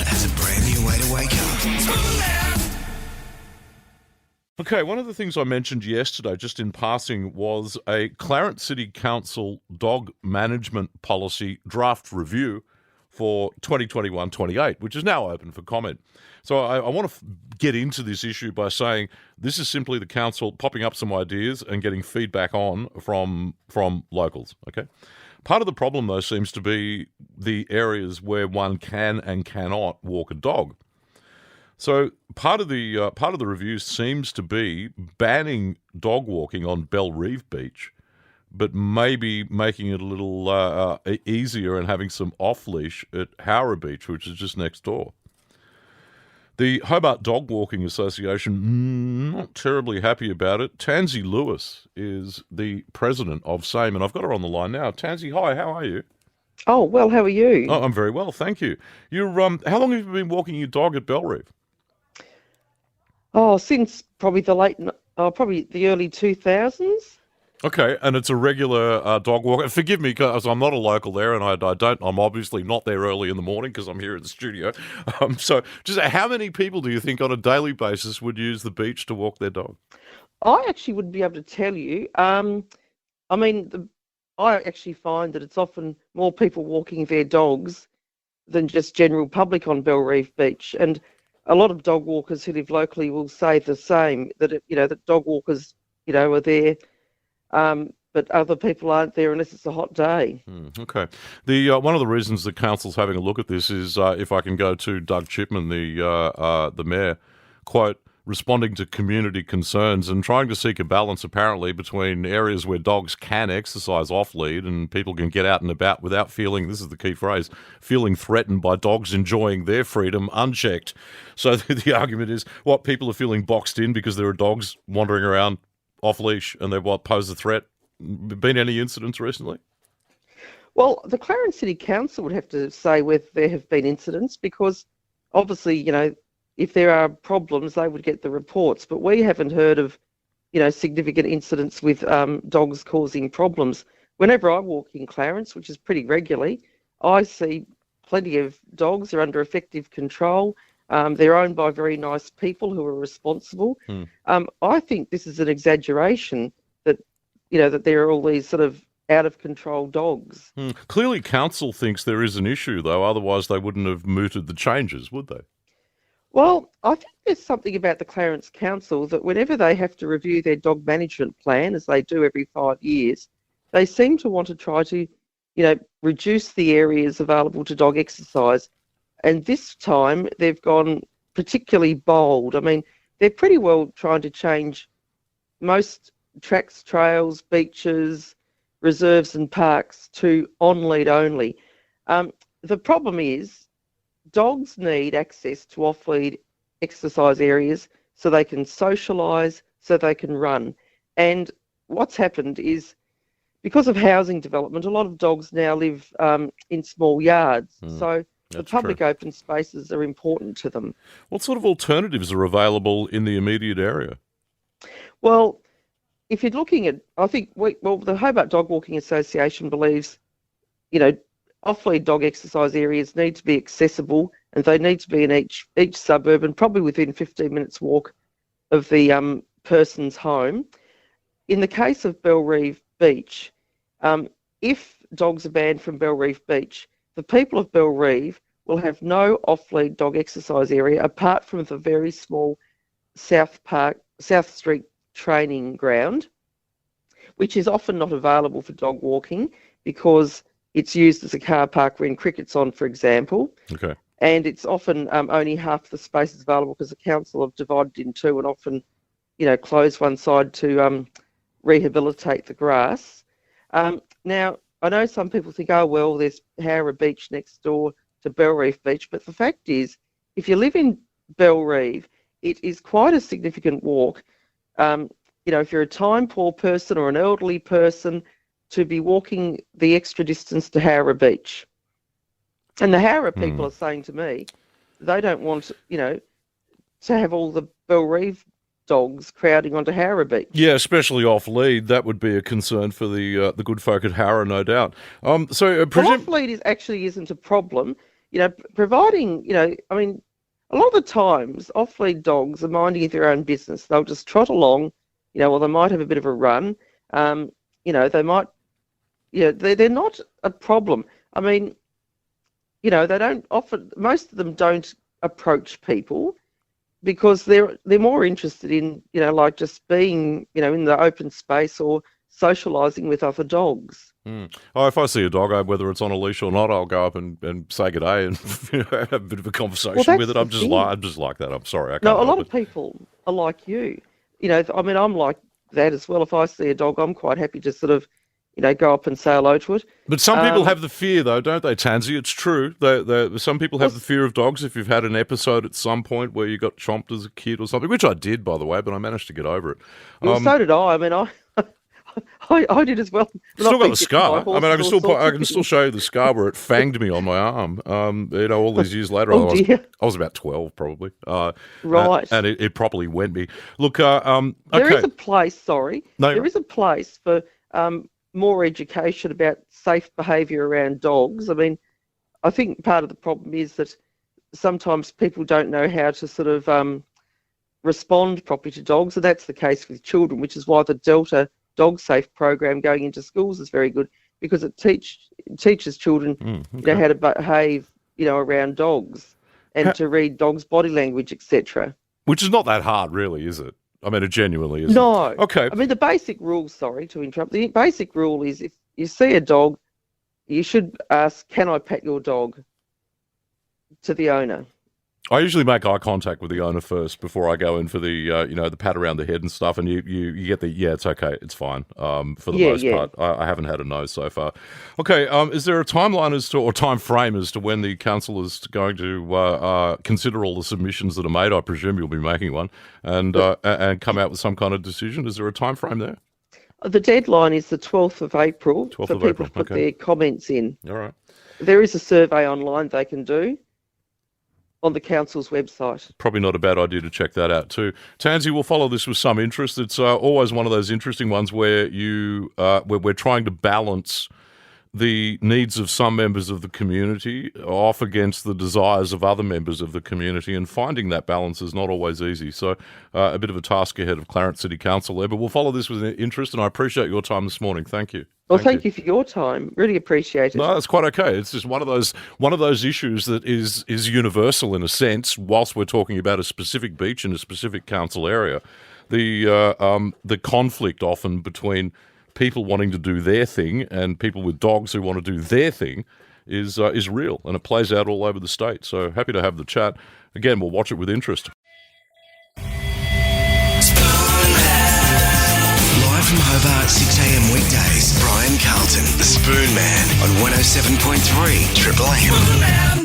start has a brand new way to wake up. Okay, one of the things I mentioned yesterday, just in passing, was a Clarence City Council dog management policy draft review for 2021-28, which is now open for comment. So I want to get into this issue by saying this is simply the council popping up some ideas and getting feedback on from locals, okay? Part of the problem, though, seems to be the areas where one can and cannot walk a dog. So part of the review seems to be banning dog walking on Bellerive Beach, but maybe making it a little easier and having some off-leash at Howrah Beach, which is just next door. The Hobart Dog Walking Association, not terribly happy about it. Tansy Lewis is the president of SAME, and I've got her on the line now. Tansy, hi, how are you? Oh, well, how are you? Oh, I'm very well, thank you. You're how long have you been walking your dog at Bellerive? Oh, since probably probably the early 2000s. Okay, and it's a regular dog walk. Forgive me, because I'm not a local there, and I'm obviously not there early in the morning because I'm here at the studio. So, just how many people do you think on a daily basis would use the beach to walk their dog? I actually wouldn't be able to tell you. I actually find that it's often more people walking their dogs than just general public on Bellerive Beach, and a lot of dog walkers who live locally will say the same, that that dog walkers are there. But other people aren't there unless it's a hot day. Okay. The one of the reasons the council's having a look at this is, if I can go to Doug Chipman, the mayor, quote, responding to community concerns and trying to seek a balance, apparently, between areas where dogs can exercise off-lead and people can get out and about without feeling, this is the key phrase, feeling threatened by dogs enjoying their freedom unchecked. So the argument is, what, people are feeling boxed in because there are dogs wandering around off-leash and they pose a threat? Been any incidents recently? Well, the Clarence City Council would have to say whether there have been incidents, because obviously, if there are problems, they would get the reports. But we haven't heard of, significant incidents with dogs causing problems. Whenever I walk in Clarence, which is pretty regularly, I see plenty of dogs are under effective control. They're owned by very nice people who are responsible. I think this is an exaggeration that, that there are all these sort of out of control dogs. Clearly, council thinks there is an issue, though. Otherwise, they wouldn't have mooted the changes, would they? Well, I think there's something about the Clarence Council that whenever they have to review their dog management plan, as they do every 5 years, they seem to want to try to, reduce the areas available to dog exercise. And this time they've gone particularly bold. I mean, they're pretty well trying to change most tracks, trails, beaches, reserves and parks to on-lead only. The problem is dogs need access to off-lead exercise areas so they can socialise, so they can run. And what's happened is, because of housing development, a lot of dogs now live in small yards. So the public open spaces are important to them. What sort of alternatives are available in the immediate area? Well, if you're looking at, I think, the Hobart Dog Walking Association believes, off-lead dog exercise areas need to be accessible, and they need to be in each suburb and probably within 15 minutes walk of the person's home. In the case of Bellerive Beach, if dogs are banned from Bellerive Beach, the people of Bellerive will have no off-lead dog exercise area apart from the very small South Street training ground, which is often not available for dog walking because it's used as a car park when cricket's on, for example. Okay. And it's often only half the space is available because the council have divided in two and often, close one side to rehabilitate the grass. Now, I know some people think, oh, well, there's Howrah Beach next door to Bellerive Beach, but the fact is, if you live in Bellerive, it is quite a significant walk. If you're a time-poor person or an elderly person, to be walking the extra distance to Howrah Beach. And the Howrah people are saying to me, they don't want, to have all the Bellerive dogs crowding onto Howrah Beach. Yeah, especially off lead. That would be a concern for the good folk at Howrah, no doubt. Off lead actually isn't a problem. providing, I mean, a lot of the times off-lead dogs are minding their own business. They'll just trot along, or they might have a bit of a run. They might, they're not a problem. I mean, they don't often, most of them don't approach people because they're more interested in, like just being, in the open space or socialising with other dogs. Oh, if I see a dog, whether it's on a leash or not, I'll go up and say good day and have a bit of a conversation with it. I'm just like that. I'm sorry. I can't No, a lot help of people are like you. I mean, I'm like that as well. If I see a dog, I'm quite happy to sort of, go up and say hello to it. But some people have the fear, though, don't they, Tansy? It's true. Some people have the fear of dogs. If you've had an episode at some point where you got chomped as a kid or something, which I did, by the way, but I managed to get over it. Well, so did I. I mean, I did as well. Still got the scar. I mean, I can still show you the scar where it fanged me on my arm. All these years later, I was about 12 probably. Right. And it properly went me. Look, there is a place. Sorry, no, there is a place for more education about safe behaviour around dogs. I mean, I think part of the problem is that sometimes people don't know how to sort of respond properly to dogs, and that's the case with children, which is why the Delta Dog Safe program going into schools is very good, because it teaches children how to behave around dogs and to read dogs' body language, etc. Which is not that hard, really, is it? I mean, it genuinely isn't. No. Okay. I mean, the basic rule, sorry to interrupt, the basic rule is if you see a dog, you should ask, can I pet your dog, to the owner. I usually make eye contact with the owner first before I go in for the, the pat around the head and stuff, and you get the, it's okay, it's fine, for the most part. I haven't had a no so far. Okay, is there a timeline or time frame as to when the council is going to consider all the submissions that are made? I presume you'll be making one, and come out with some kind of decision. Is there a time frame there? The deadline is the 12th of April for people to put their comments in. All right. There is a survey online they can do on the council's website. Probably not a bad idea to check that out too. Tansy, we'll follow this with some interest. It's always one of those interesting ones where where we're trying to balance the needs of some members of the community off against the desires of other members of the community, and finding that balance is not always easy. So a bit of a task ahead of Clarence City Council there, but we'll follow this with interest, and I appreciate your time this morning. Thank you. Well, thank you for your time. Really appreciate it. No, that's quite okay. It's just one of those issues that is universal in a sense. Whilst we're talking about a specific beach in a specific council area, the conflict often between people wanting to do their thing and people with dogs who want to do their thing is real, and it plays out all over the state. So happy to have the chat. Again, we'll watch it with interest. Live from Hobart, 6 a.m. weekdays, Brian Carlton, the Spoon Man, on 107.3 Triple M.